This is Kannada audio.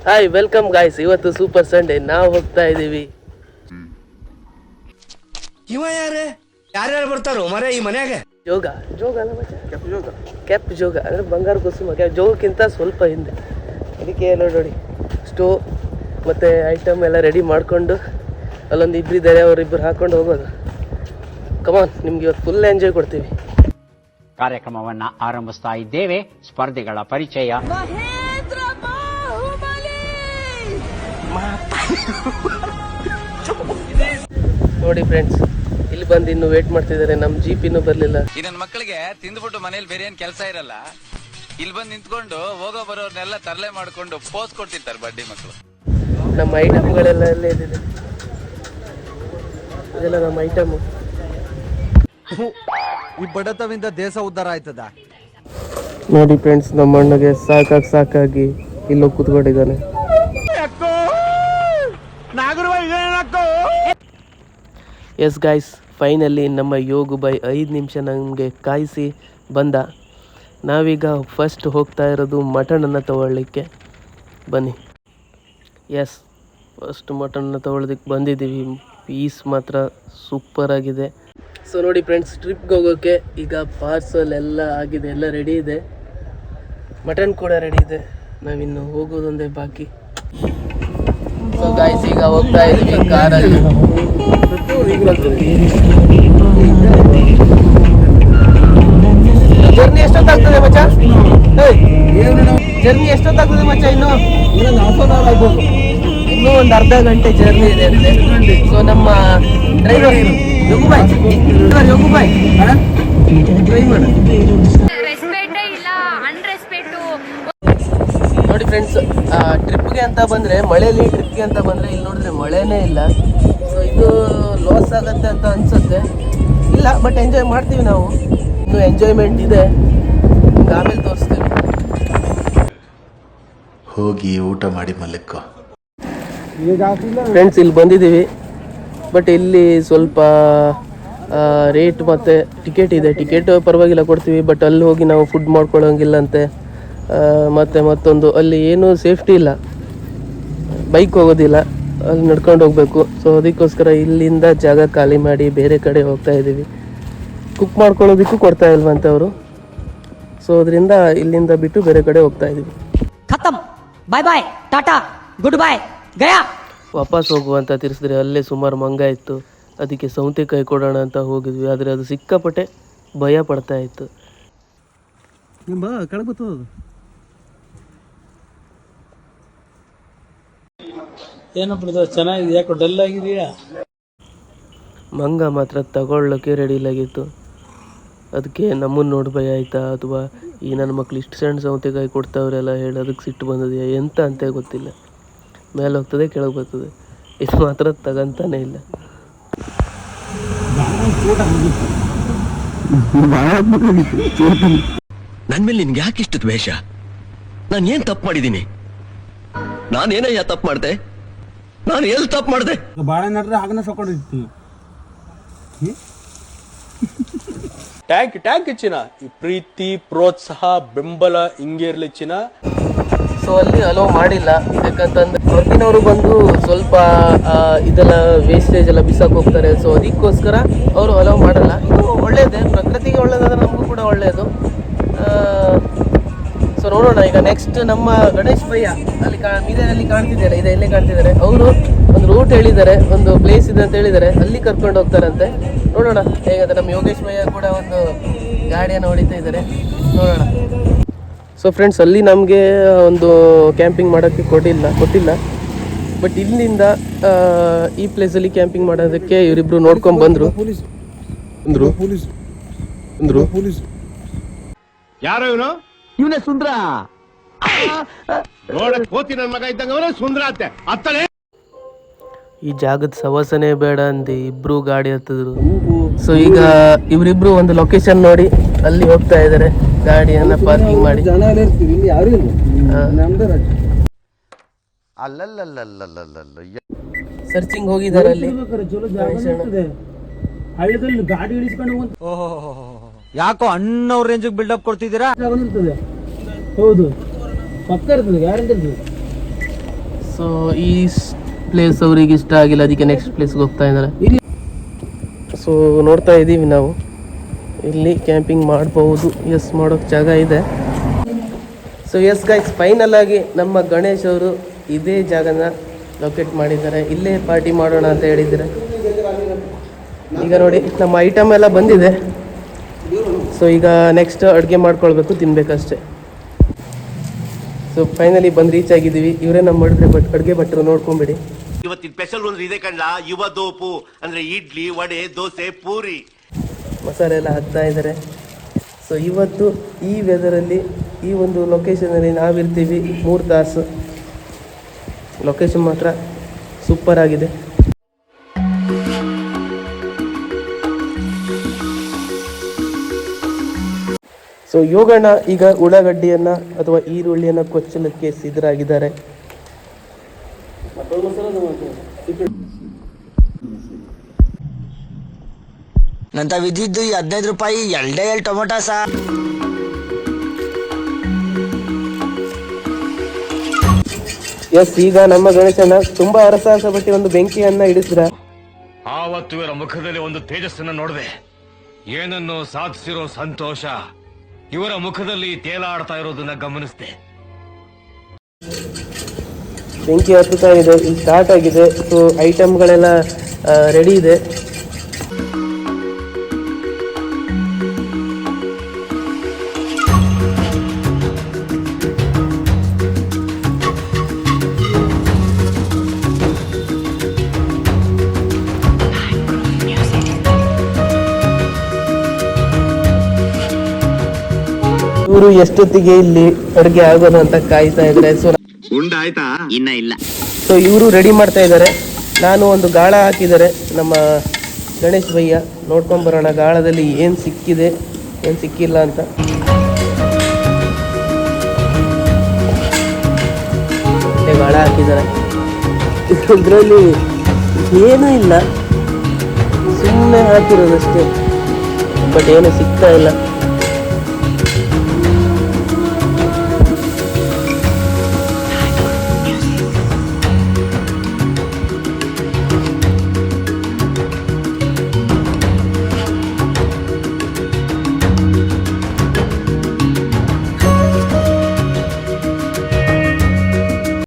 Hi welcome guys. ಇವತ್ತು ಸೂಪರ್ ಸಂಡೇ. ನಾವು ಹೋಗ್ತಾ ಇದೀವಿ. ಇವ ಯಾರ್ಯಾರು ಬರ್ತಾರೋ ಮರೆ ಈ ಮನ್ಯಾಗ? ಜೋಗ ಅಲ್ಲ ಮಚ್ಚ, ಕೆಪ್ ಜೋಗ ಅಂದ್ರೆ ಬಂಗಾರ ಕುಸುಮ. ಜೋಗಕ್ಕಿಂತ ಸ್ವಲ್ಪ ಹಿಂದೆ. ಅದಕ್ಕೆ ನೋಡಿ ಸ್ಟೋವ್ ಮತ್ತೆ ಐಟಮ್ ಎಲ್ಲ ರೆಡಿ ಮಾಡ್ಕೊಂಡು ಅಲ್ಲೊಂದು ಇಬ್ಬರಿದ್ದಾರೆ, ಅವರಿಬ್ಬರು ಹಾಕೊಂಡು ಹೋಗೋದು. ಕಮಾನ್, ನಿಮ್ಗೆ ಇವತ್ತು ಫುಲ್ ಎಂಜಾಯ್ ಕೊಡ್ತೀವಿ. ಕಾರ್ಯಕ್ರಮವನ್ನ ಆರಂಭಿಸ್ತಾ ಇದ್ದೇವೆ. ಸ್ಪರ್ಧಿಗಳ ಪರಿಚಯ. ನೋಡಿ ಫ್ರೆಂಡ್ಸ್, ಇಲ್ಲಿ ಬಂದು ಇನ್ನು ವೇಟ್ ಮಾಡ್ತಿದ್ದಾರೆ. ನಮ್ ಜೀಪ್ ಇನ್ನೂ ಬರ್ಲಿಲ್ಲ. ಈ ನನ್ನ ಮಕ್ಕಳಿಗೆ ತಿಂದ್ಬಿಟ್ಟು ಮನೇಲಿ ಬೇರೆ ಏನ್ ಕೆಲಸ ಇರಲ್ಲ, ಇಲ್ಲಿ ಬಂದು ನಿಂತ್ಕೊಂಡು ಹೋಗೋ ಬರೋರ್ನೆಲ್ಲ ತರಲೆ ಮಾಡ್ಕೊಂಡು ಪೋಸ್ ಕೊಡ್ತಿರ್ತಾರೆ ಬಡ್ಡಿ ಮಕ್ಕಳು. ನಮ್ಮ ಐಟಮ್ಗಳೆಲ್ಲ ಅಲ್ಲೇ ಇದೆ. ಇದೆಲ್ಲ ನಮ್ಮ ಐಟಮ್. ಈ ಬಡತವಿಂದ ದೇಶ ಉದ್ಧಾರ ಆಯ್ತದ. ನೋಡಿ ಫ್ರೆಂಡ್ಸ್, ನಮ್ಮ ಅಣ್ಣಗೆ ಸಾಕಾಗಿ ಇಲ್ಲೋ ಕೂತ್ಕೊಂಡಿದ್ದಾನೆ. ಎಸ್ ಗಾಯ್ಸ್, ಫೈನಲಿ ನಮ್ಮ ಯೋಗು ಬೈ 5 ನಿಮಿಷ ನಮಗೆ ಕಾಯಿಸಿ ಬಂದ. ನಾವೀಗ ಫಸ್ಟ್ ಹೋಗ್ತಾ ಇರೋದು ಮಟನನ್ನು ತಗೊಳ್ಳಿಕ್ಕೆ. ಬನ್ನಿ. ಎಸ್, ಫಸ್ಟ್ ಮಟನ್ನ ತಗೊಳ್ಳೋದಕ್ಕೆ ಬಂದಿದ್ದೀವಿ. ಪೀಸ್ ಮಾತ್ರ ಸೂಪರ್ ಆಗಿದೆ. ಸೊ ನೋಡಿ ಫ್ರೆಂಡ್ಸ್, ಟ್ರಿಪ್ಗೆ ಹೋಗೋಕ್ಕೆ ಈಗ ಪಾರ್ಸಲ್ ಎಲ್ಲ ಆಗಿದೆ, ಎಲ್ಲ ರೆಡಿ ಇದೆ. ಮಟನ್ ಕೂಡ ರೆಡಿ ಇದೆ. ನಾವಿನ್ನು ಹೋಗೋದೊಂದೇ ಬಾಕಿ. ಸೊ ಗಾಯ್ಸ್, ಈಗ ಹೋಗ್ತಾ ಇದ್ದೀವಿ ಕಾರಲ್ಲಿ. ಜರ್ನಿ ಎಷ್ಟೊತ್ತಾಗ್ತದೆ ಮಚ್ಚ? ಜರ್ನಿ ಎಷ್ಟೊತ್ತಾಗ್ತದೆ ಮಚ್ಚ? ಇನ್ನೂ ಒಂದು ಅರ್ಧ ಗಂಟೆ ಜರ್ನಿ ಇದೆ ಅಂತೆ. ಸೊ ನಮ್ಮ ಡ್ರೈವರ್ ಯೋಗುಬಾಯ್ ಟ್ರೈ ಮಾಡ. ನೋಡಿ ಫ್ರೆಂಡ್ಸ್, ಟ್ರಿಪ್ಗೆ ಅಂತ ಬಂದರೆ, ಮಳೆಯಲ್ಲಿ ಟ್ರಿಪ್ಗೆ ಅಂತ ಬಂದರೆ ಇಲ್ಲಿ ನೋಡಿದ್ರೆ ಮಳೆನೇ ಇಲ್ಲ. ಸೊ ಇದು ಲಾಸ್ ಆಗುತ್ತೆ ಅಂತ ಅನ್ಸುತ್ತೆ. ಇಲ್ಲ, ಬಟ್ ಎಂಜಾಯ್ ಮಾಡ್ತೀವಿ ನಾವು. ಇನ್ನು ಎಂಜಾಯ್ಮೆಂಟ್ ಇದೆ, ಆಮೇಲೆ ತೋರಿಸ್ತೀವಿ. ಹೋಗಿ ಊಟ ಮಾಡಿ ಮಲ್ಕೋ. ಫ್ರೆಂಡ್ಸ್, ಇಲ್ಲಿ ಬಂದಿದ್ದೀವಿ. ಬಟ್ ಇಲ್ಲಿ ಸ್ವಲ್ಪ ರೇಟ್ ಮತ್ತು ಟಿಕೆಟ್ ಇದೆ. ಟಿಕೆಟ್ ಪರವಾಗಿಲ್ಲ, ಕೊಡ್ತೀವಿ. ಬಟ್ ಅಲ್ಲಿ ಹೋಗಿ ನಾವು ಫುಡ್ ಮಾಡ್ಕೊಳ್ಳೋಂಗಿಲ್ಲಂತೆ. ಮತ್ತು ಮತ್ತೊಂದು, ಅಲ್ಲಿ ಏನೂ ಸೇಫ್ಟಿ ಇಲ್ಲ, ಬೈಕ್ ಹೋಗೋದಿಲ್ಲ, ಅಲ್ಲಿ ನಡ್ಕೊಂಡು ಹೋಗಬೇಕು. ಸೊ ಅದಕ್ಕೋಸ್ಕರ ಇಲ್ಲಿಂದ ಜಾಗ ಖಾಲಿ ಮಾಡಿ ಬೇರೆ ಕಡೆ ಹೋಗ್ತಾ ಇದ್ದೀವಿ. ಕುಕ್ ಮಾಡ್ಕೊಳ್ಳೋದಕ್ಕೂ ಕೊಡ್ತಾ ಇಲ್ವಂತೆ ಅವರು. ಸೊ ಅದರಿಂದ ಇಲ್ಲಿಂದ ಬಿಟ್ಟು ಬೇರೆ ಕಡೆ ಹೋಗ್ತಾ ಇದ್ದೀವಿ. ಖತಮ್, ಬಾಯ್ ಬಾಯ್, ಟಾಟಾ, ಗುಡ್ ಬಾಯ್, ಗಯಾ. ವಾಪಸ್ ಹೋಗುವಂತ ತಿರ್ಸಿದ್ರೆ ಅಲ್ಲೇ ಸುಮಾರು ಮಂಗ ಇತ್ತು. ಅದಕ್ಕೆ ಸೌತೆಕಾಯಿ ಕೊಡೋಣ ಅಂತ ಹೋಗಿದ್ವಿ. ಆದರೆ ಅದು ಸಿಕ್ಕಾಪಟ್ಟೆ ಭಯ ಪಡ್ತಾ ಇತ್ತು. ಏನಪ್ಪ ಚೆನ್ನಾಗಿದೆ, ಯಾಕೋ ಡಲ್ ಆಗಿದೆಯಾ? ಮಂಗ ಮಾತ್ರ ತಗೊಳ್ಳೋಕ್ಕೆ ರೆಡಿಲಾಗಿತ್ತು. ಅದಕ್ಕೆ ನಮ್ಮನ್ನು ನೋಡಿ ಭಯ ಆಯಿತಾ, ಅಥವಾ ಈ ನನ್ನ ಮಕ್ಳು ಇಷ್ಟು ಸಣ್ಣ ಸೌತೆಕಾಯಿ ಕೊಡ್ತಾವ್ರೆಲ್ಲ ಹೇಳಿ ಅದಕ್ಕೆ ಸಿಟ್ಟು ಬಂದಿದೆಯಾ ಎಂತ ಅಂತ ಗೊತ್ತಿಲ್ಲ. ಮೇಲೆ ಹೋಗ್ತದೆ, ಕೆಳಗೆ ಬರ್ತದೆ. ಇದು ಮಾತ್ರ ತಗಂತಾನೆ ಇಲ್ಲ. ನನ್ ಮೇಲೆ ನಿನ್ಗೆ ಯಾಕೆ ಇಷ್ಟು ದ್ವೇಷ? ನಾನು ಏನ್ ತಪ್ಪು ಮಾಡಿದ್ದೀನಿ? ನಾನೇನಯ್ಯ ತಪ್ಪು ಮಾಡ್ದೆ? ನಾನು ಎಲ್ಲಿ ತಪ್ಪು ಮಾಡ್ದೆ? ಬಾಳೆ ನಡ್ರೆ ಹಾಗನ ಸೊಕೊಂಡಿರ್ತೀವಿ. ಟ್ಯಾಂಕ್ ಚಿನ್ನ, ಈ ಪ್ರೀತಿ, ಪ್ರೋತ್ಸಾಹ, ಬೆಂಬಲ ಹಿಂಗೆ ಇರ್ಲಿ ಚಿನ್ನ. ಸೊ ಅಲ್ಲಿ ಅಲೋ ಮಾಡಿಲ್ಲ. ಯಾಕಂತಂದ್ರೆ ಹೊರಗಿನವರು ಬಂದು ಸ್ವಲ್ಪ ಇದೆಲ್ಲ ವೇಸ್ಟೇಜ್ ಎಲ್ಲ ಬಿಸಾಕ್ ಹೋಗ್ತಾರೆ. ಸೊ ಅದಕ್ಕೋಸ್ಕರ ಅವರು ಅಲೋ ಮಾಡಲ್ಲ. ಇದು ಒಳ್ಳೇದೇ, ಪ್ರಕೃತಿಗೆ ಒಳ್ಳೇದಾದ್ರೆ ನಮಗೂ ಕೂಡ ಒಳ್ಳೆಯದು. ಸೊ ನೋಡೋಣ. ಈಗ ನೆಕ್ಸ್ಟ್ ನಮ್ಮ ಗಣೇಶ್ ಭಯ್ಯ ಅಲ್ಲಿ ಮೀದಲ್ಲಿ ಕಾಣ್ತಿದ್ದಾರೆ, ಇಲ್ಲೇ ಕಾಣ್ತಿದ್ದಾರೆ. ಅವರು ಒಂದು ರೂಟ್ ಹೇಳಿದ್ದಾರೆ, ಒಂದು ಪ್ಲೇಸ್ ಇದೆ ಅಂತ ಹೇಳಿದ್ದಾರೆ, ಅಲ್ಲಿ ಕರ್ಕೊಂಡು ಹೋಗ್ತಾರಂತೆ. ನೋಡೋಣ ಹೇಗಂತ. ನಮ್ಮ ಯೋಗೇಶ್ ಭಯ್ಯ ಕೂಡ ಒಂದು ಗಾಡಿಯನ್ನು ಹೊಡಿತಾ ಇದ್ದಾರೆ, ನೋಡೋಣ. ಸೊ ಫ್ರೆಂಡ್ಸ್, ಅಲ್ಲಿ ನಮಗೆ ಒಂದು ಕ್ಯಾಂಪಿಂಗ್ ಮಾಡೋಕ್ಕೆ ಕೊಟ್ಟಿಲ್ಲ. ಬಟ್ ಇಲ್ಲಿಂದ ಈ ಪ್ಲೇಸಲ್ಲಿ ಕ್ಯಾಂಪಿಂಗ್ ಮಾಡೋದಕ್ಕೆ ಇವರಿಬ್ರು ನೋಡ್ಕೊಂಡು ಬಂದರು. ಯಾರೋ ಇವನೇ ಸುಂದ್ರ. ಕೋತಿ ನನ್ನ ಮಗ ಇದ್ದಂಗ ಸುಂದ್ರ ಅತ್ತೆ ಅತ್ತಲೇ. ಈ ಜಾಗದ ಸವಾಸನೆ ಬೇಡ ಅಂದು ಇಬ್ರು ಗಾಡಿ ಹತ್ತಿದ್ರು. ಸೊ ಈಗ ಇವರಿಬ್ರು ಒಂದು ಲೊಕೇಶನ್ ನೋಡಿ ಅಲ್ಲಿ ಹೋಗ್ತಾ ಇದ್ದಾರೆ, ಗಾಡಿಯನ್ನ ಪಾರ್ಕಿಂಗ್ ಮಾಡಿ. ಸರ್ಚಿಂಗ್ ಹೋಗಿದ್ದಾರೆ ಅಲ್ಲಿ. ಹಳ್ಳದಲ್ಲಿ ಗಾಡಿ ಇಳಿಸ್ಕೊಂಡು ಯಾಕೋ ಅಣ್ಣವ್ರ ರೇಂಜ್ ಬಿಲ್ಡಪ್ ಕೊಡ್ತಿದ್ದೀರಾ? ಹೌದು, ಪಕ್ಕ ಇರ್ತದೆ, ಗ್ಯಾರಂಟಿ ಇರ್ತದೆ. ಸೊ ಈ ಪ್ಲೇಸ್ ಅವರಿಗೆ ಇಷ್ಟ ಆಗಿಲ್ಲ, ಅದಕ್ಕೆ ನೆಕ್ಸ್ಟ್ ಪ್ಲೇಸ್ಗೆ ಹೋಗ್ತಾ ಇದ್ದಾರೆ. ಸೊ ನೋಡ್ತಾ ಇದ್ದೀವಿ ನಾವು, ಇಲ್ಲಿ ಕ್ಯಾಂಪಿಂಗ್ ಮಾಡ್ಬೋದು. ಎಸ್, ಮಾಡೋಕ್ಕೆ ಜಾಗ ಇದೆ. ಸೊ ಎಸ್ ಗೈಸ್, ಫೈನಲ್ ಆಗಿ ನಮ್ಮ ಗಣೇಶ್ ಅವರು ಇದೇ ಜಾಗನ ಲೊಕೇಟ್ ಮಾಡಿದ್ದಾರೆ. ಇಲ್ಲೇ ಪಾರ್ಟಿ ಮಾಡೋಣ ಅಂತ ಹೇಳಿದ್ದಾರೆ. ಈಗ ನೋಡಿ, ನಮ್ಮ ಐಟಮ್ ಎಲ್ಲ ಬಂದಿದೆ. ಸೊ ಈಗ ನೆಕ್ಸ್ಟ್ ಅಡುಗೆ ಮಾಡ್ಕೊಳ್ಬೇಕು, ತಿನ್ಬೇಕಷ್ಟೆ. ಸೊ ಫೈನಲಿ ಬಂದು ರೀಚ್ ಆಗಿದ್ದೀವಿ. ಇವರೇ ನಮ್ಮ ಅಡುಗೆ ಭಟ್ರು, ನೋಡ್ಕೊಂಬಿಡಿ. ಇವತ್ತಿನ ಸ್ಪೆಷಲ್ ಒಂದು ಇದೆ ಕಣ್ಣ, ಯುವ ದೋಪು ಅಂದ್ರೆ ಇಡ್ಲಿ, ವಡೆ, ದೋಸೆ, ಪೂರಿ, ಮಸಾಲೆ ಎಲ್ಲ ಹಾಕ್ತಾ ಇದ್ದಾರೆ. ಸೊ ಇವತ್ತು ಈ ವೆದರಲ್ಲಿ, ಈ ಒಂದು ಲೊಕೇಶನಲ್ಲಿ ನಾವಿರ್ತೀವಿ 3 ತಾಸು. ಲೊಕೇಶನ್ ಮಾತ್ರ ಸೂಪರ್ ಆಗಿದೆ. ಸೊ ಯೋಗಣ್ಣ ಈಗ ಉಳ್ಳಾಗಡ್ಡಿಯನ್ನು ಅಥವಾ ಈರುಳ್ಳಿಯನ್ನು ಕೊಚ್ಚಲಿಕ್ಕೆ ಸಿದ್ಧರಾಗಿದ್ದಾರೆ. ನಂತ ವಿಧಿದ್ದು 15 ರೂಪಾಯಿ 2 ಟೊಮೊಟೊ ಸಾ. ಎಸ್, ಈಗ ನಮ್ಮ ಗಣೇಶನ ತುಂಬಾ ಅರಸಾಹಸ ಪಟ್ಟಿ ಒಂದು ಬೆಂಕಿಯನ್ನ ಇಡಿಸಿದ್ರ. ಆವತ್ತು ಇವರ ಮುಖದಲ್ಲಿ ಒಂದು ತೇಜಸ್ಸನ್ನ ನೋಡಿದೆ. ಏನನ್ನು ಸಾಧಿಸಿರೋ ಸಂತೋಷ ಇವರ ಮುಖದಲ್ಲಿ ತೇಲಾಡ್ತಾ ಇರೋದನ್ನ ಗಮನಿಸಿದೆ. ಬೆಂಕಿ ಹತ್ತುತ್ತಾ ಇದೆ, ಇಲ್ಲಿ ಸ್ಟಾರ್ಟ್ ಆಗಿದೆ. ಸೊ ಐಟಮ್ಗಳೆಲ್ಲ ರೆಡಿ ಇದೆ. ಇವರು ಎಷ್ಟೊತ್ತಿಗೆ ಇಲ್ಲಿ ಅಡುಗೆ ಆಗೋದು ಅಂತ ಕಾಯ್ತಾ ಇದ್ದಾರೆ. ಸೊ ಉಂಡಾಯ್ತಾ? ಇನ್ನ ಇಲ್ಲ. ಸೊ ಇವರು ರೆಡಿ ಮಾಡ್ತಾ ಇದ್ದಾರೆ. ನಾನು ಒಂದು ಗಾಳ ಹಾಕಿದ್ದಾರೆ ನಮ್ಮ ಗಣೇಶ್ ಭಯ್ಯ. ನೋಡ್ಕೊಂಬರೋಣ ಗಾಳದಲ್ಲಿ ಏನು ಸಿಕ್ಕಿದೆ, ಏನು ಸಿಕ್ಕಿಲ್ಲ ಅಂತ. ಗಾಳ ಹಾಕಿದ್ದಾರೆ. ಇದರಲ್ಲಿ ಏನೂ ಇಲ್ಲ, ಸುಮ್ಮನೆ ಹಾಕಿರೋದಷ್ಟೇ. ಬಟ್ ಏನು ಸಿಗ್ತಾ ಇಲ್ಲ.